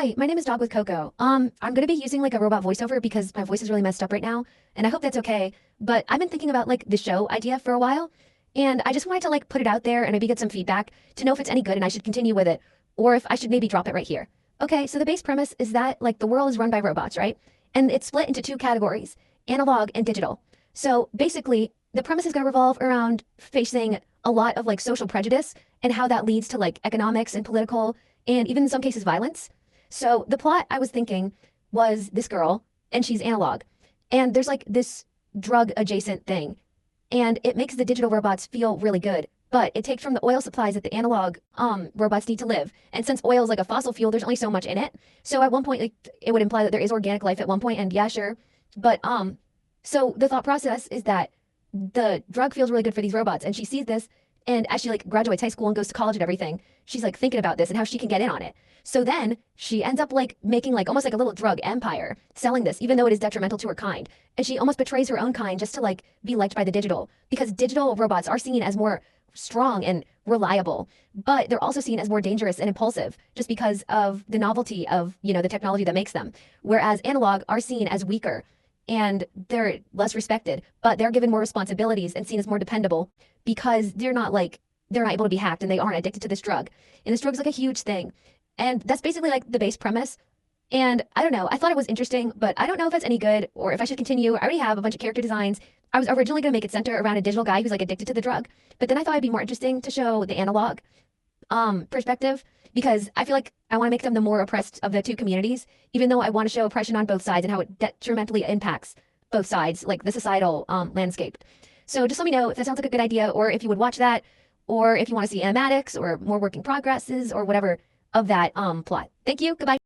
Hi, my name is Dog with Coco. I'm gonna be using like a robot voiceover because my voice is really messed up right now, and I hope that's okay. But I've been thinking about like the show idea for a while, and I just wanted to like put it out there and maybe get some feedback to know if it's any good and I should continue with it, or if I should maybe drop it right here. Okay, so the base premise is that like the world is run by robots, right? And it's split into two categories, analog and digital. So basically, the premise is gonna revolve around facing a lot of like social prejudice and how that leads to like economics and political and even in some cases violence. So the plot I was thinking was this girl, and she's analog, and there's like this drug adjacent thing, and it makes the digital robots feel really good. But it takes from the oil supplies that the analog robots need to live. And since oil is like a fossil fuel, there's only so much in it. So at one point, like it would imply that there is organic life at one point, and yeah, sure. But so the thought process is that the drug feels really good for these robots, and she sees this, and as she like graduates high school and goes to college and everything, she's like thinking about this and how she can get in on it. So then she ends up like making like almost like a little drug empire selling this, even though it is detrimental to her kind. And she almost betrays her own kind just to like be liked by the digital, because digital robots are seen as more strong and reliable, but they're also seen as more dangerous and impulsive just because of the novelty of, the technology that makes them. Whereas analog are seen as weaker and they're less respected, but they're given more responsibilities and seen as more dependable because they're not able to be hacked and they aren't addicted to this drug. And this drug's like a huge thing. And that's basically like the base premise. And I don't know, I thought it was interesting, but I don't know if it's any good or if I should continue. I already have a bunch of character designs. I was originally going to make it center around a digital guy who's like addicted to the drug, but then I thought it'd be more interesting to show the analog perspective, because I feel like I want to make them the more oppressed of the two communities, even though I want to show oppression on both sides and how it detrimentally impacts both sides, like the societal landscape. So just let me know if that sounds like a good idea, or if you would watch that, or if you want to see animatics or more working progresses or whatever of that plot. Thank you. Goodbye.